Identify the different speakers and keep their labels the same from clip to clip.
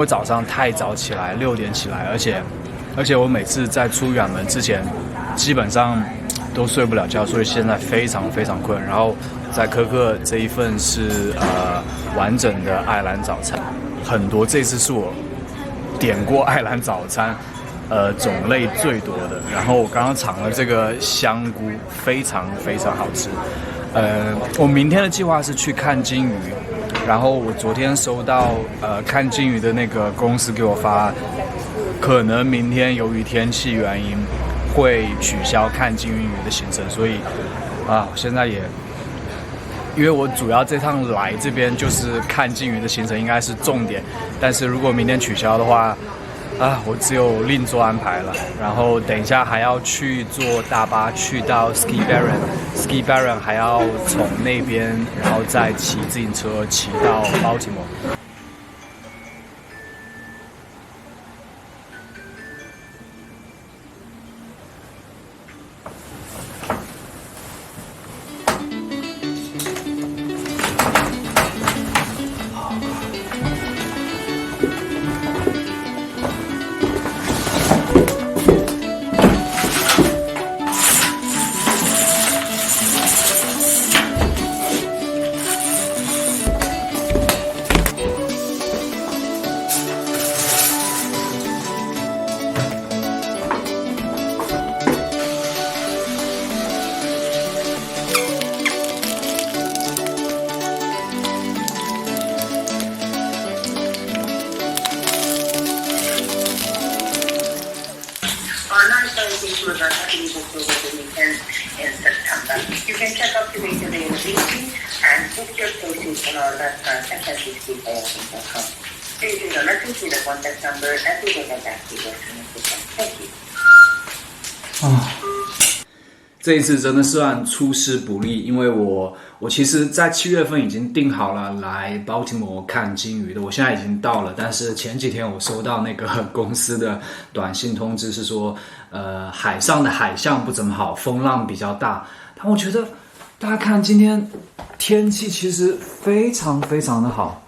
Speaker 1: 我早上太早起来，6点起来，而且我每次在出远门之前，基本上都睡不了觉，所以现在非常困。然后在科克这一份是完整的爱尔兰早餐，很多，这次是我点过爱尔兰早餐种类最多的。然后我刚刚尝了这个香菇，非常好吃。我明天的计划是去看金鱼。然后我昨天收到看金鱼的那个公司给我发，可能明天由于天气原因会取消看金鱼的行程，所以我现在也，因为我主要这趟来这边就是看金鱼的行程应该是重点，但是如果明天取消的话，我只有另做安排了。然后等一下还要去坐大巴去到 Ski Barron 还要从那边，然后再骑自行车骑到 Baltimore。In
Speaker 2: September. You can check up to date availability and book your places on our website fsbc.com. Please leave a message with a contact number and we will get back to you as soon as we can. Thank you.
Speaker 1: 这一次真的算出师不利，因为我其实在7月份已经订好了来 Baltimore 看金鱼的，我现在已经到了，但是前几天我收到那个公司的短信通知是说，海上的海象不怎么好，风浪比较大。但我觉得大家看今天天气其实非常的好，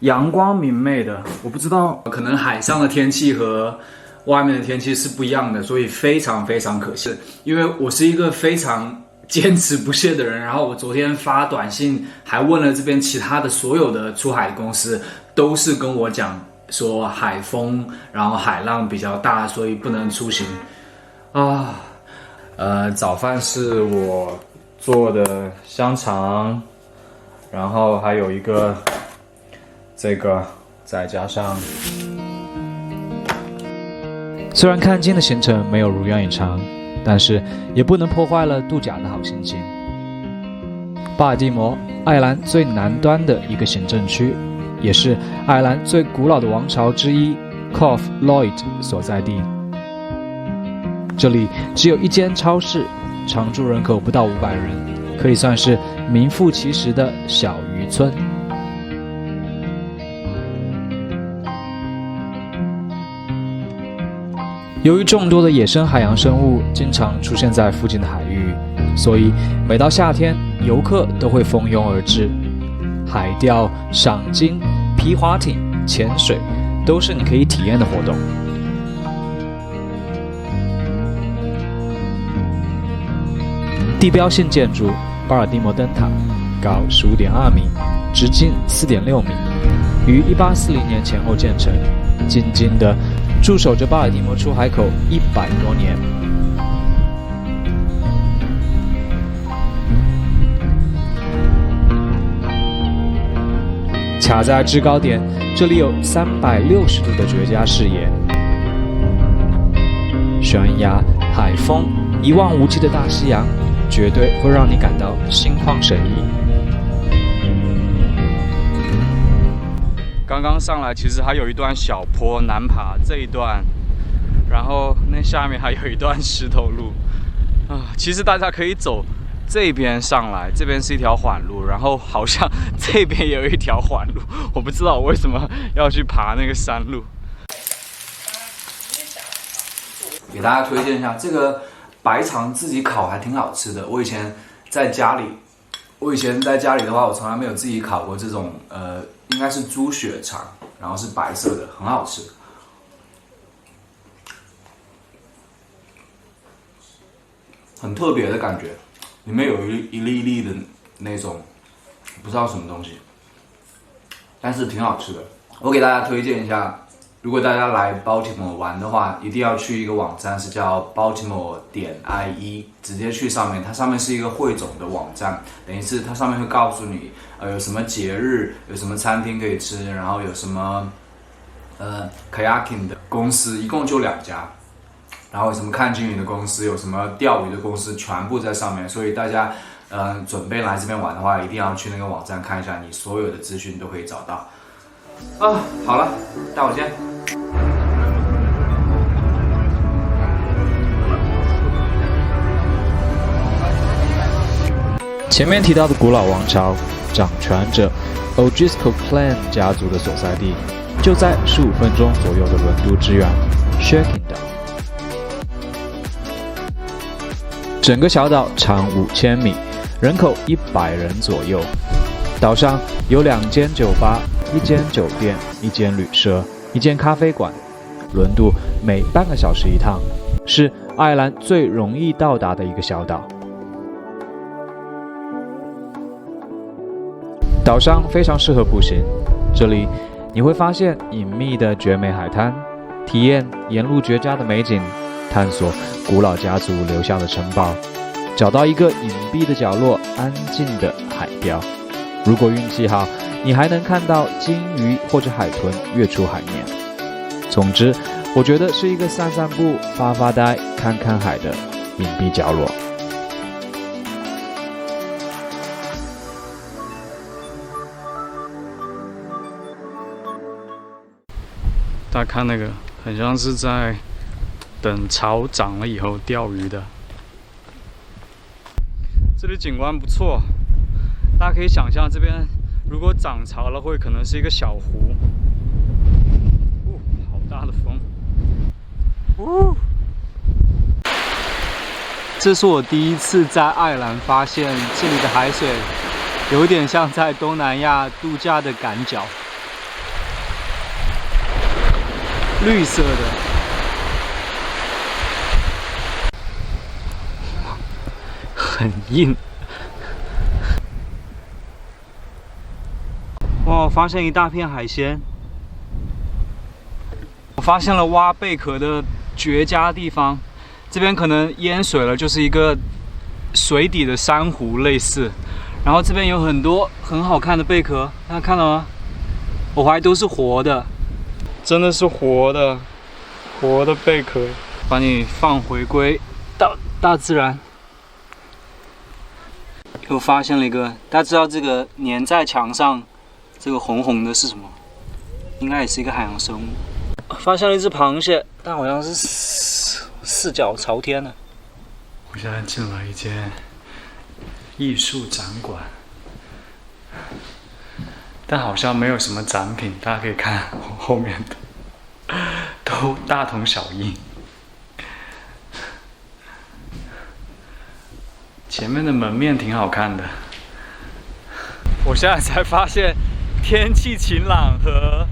Speaker 1: 阳光明媚的，我不知道可能海上的天气和外面的天气是不一样的，所以非常可惜。因为我是一个非常坚持不懈的人，然后我昨天发短信还问了这边其他的所有的出海公司，都是跟我讲说海风，然后海浪比较大，所以不能出行早饭是我做的香肠，然后还有一个这个，再加上。
Speaker 3: 虽然看金的行程没有如愿以偿，但是也不能破坏了度假的好心情。巴尔的摩，爱尔兰最南端的一个行政区，也是爱尔兰最古老的王朝之一 Cof Lloyd 所在地。这里只有一间超市，常住人口不到500人，可以算是名副其实的小渔村。由于众多的野生海洋生物经常出现在附近的海域，所以每到夏天，游客都会蜂拥而至。海钓、赏鲸、皮划艇、潜水都是你可以体验的活动。地标性建筑巴尔的摩灯塔，高15.2米，直径4.6米，于1840年前后建成，静静地驻守着巴尔的摩出海口100多年。卡在制高点，这里有360度的绝佳视野，悬崖、海风、一望无际的大西洋，绝对会让你感到心旷神怡。
Speaker 1: 刚刚上来其实还有一段小坡难爬，这一段，然后那下面还有一段石头路其实大家可以走这边上来，这边是一条缓路，然后好像这边也有一条缓路，我不知道我为什么要去爬那个山路。给大家推荐一下，这个白肠自己烤还挺好吃的。我以前在家里的话，我从来没有自己烤过这种应该是猪血肠，然后是白色的，很好吃。很特别的感觉，里面有一粒一粒的那种不知道什么东西，但是挺好吃的。我给大家推荐一下，如果大家来 Baltimore 玩的话，一定要去一个网站，是叫 Baltimore.IE， 直接去上面，它上面是一个汇总的网站，等于是它上面会告诉你，有什么节日，有什么餐厅可以吃，然后有什么kayaking 的公司，一共就2家。然后有什么看鲸鱼的公司，有什么钓鱼的公司，全部在上面。所以大家，准备来这边玩的话，一定要去那个网站看一下，你所有的资讯都可以找到。好了，待会见。
Speaker 3: 前面提到的古老王朝，掌权者 O'Driscoll Clan 家族的所在地，就在15分钟左右的轮渡之远 Shirking 岛。整个小岛长5000米，人口100人左右。岛上有2间酒吧、1间酒店、1间旅社、1间咖啡馆。轮渡每半个小时一趟，是爱尔兰最容易到达的一个小岛。岛上非常适合步行，这里你会发现隐秘的绝美海滩，体验沿路绝佳的美景，探索古老家族留下的城堡，找到一个隐蔽的角落，安静的海钓。如果运气好，你还能看到鲸鱼或者海豚跃出海面。总之，我觉得是一个散散步、发发呆、看看海的隐蔽角落。
Speaker 1: 大家看那个，很像是在等潮涨了以后钓鱼的。这里景观不错，大家可以想象这边如果涨潮了，会可能是一个小湖。好大的风！这是我第一次在爱尔兰发现这里的海水有点像在东南亚度假的赶脚，绿色的。很硬。哇！我发现一大片海鲜，我发现了挖贝壳的绝佳地方。这边可能淹水了，就是一个水底的珊瑚类似。然后这边有很多很好看的贝壳，大家看到吗？我怀疑都是活的，真的是活的贝壳。把你放回归到大自然。又发现了一个，大家知道这个粘在墙上，这个红红的是什么？应该也是一个海洋生物。发现了一只螃蟹，但好像是四脚朝天的。我现在进了一间艺术展馆，但好像没有什么展品，大家可以看后面的，都大同小异。前面的门面挺好看的。我现在才发现，天气晴朗和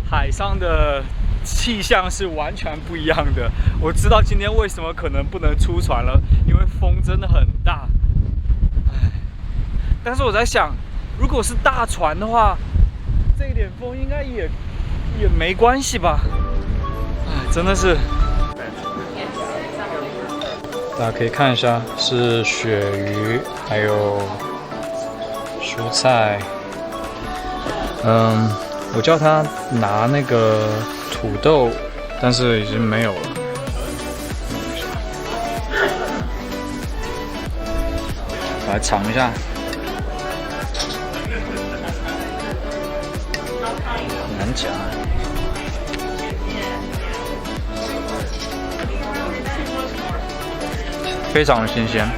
Speaker 1: 海上的气象是完全不一样的。我知道今天为什么可能不能出船了，因为风真的很大。但是我在想，如果是大船的话，这一点风应该也没关系吧？真的是。大家可以看一下，是鳕鱼，还有蔬菜。我叫他拿那个土豆，但是已经没有了。我来尝一下，很难夹。非常的新鲜，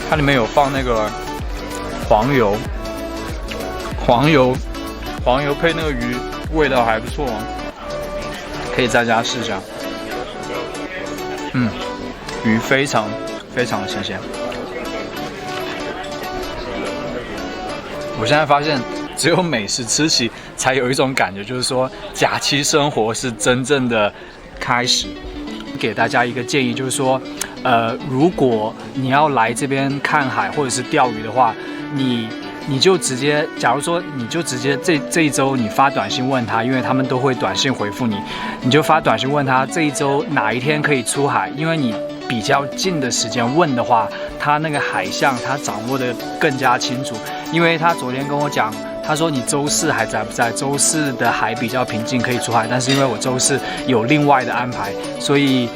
Speaker 1: 它里面有放那个黄油配那个鱼，味道还不错，可以在家试一下。鱼非常的新鲜。我现在发现只有美食吃起，才有一种感觉，就是说假期生活是真正的开始。给大家一个建议，就是说，如果你要来这边看海或者是钓鱼的话，你就直接，假如说你就直接这一周你发短信问他，因为他们都会短信回复你，你就发短信问他这一周哪一天可以出海，因为你比较近的时间问的话，他那个海象他掌握的更加清楚，因为他昨天跟我讲，他说你周四还在不在？周四的海比较平静，可以出海，但是因为我周四有另外的安排，所以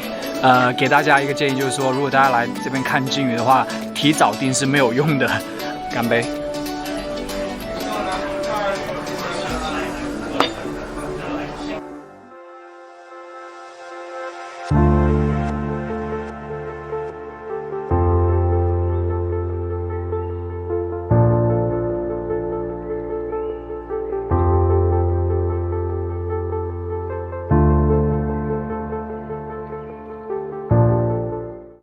Speaker 1: 给大家一个建议，就是说，如果大家来这边看鲸鱼的话，提早订是没有用的。干杯！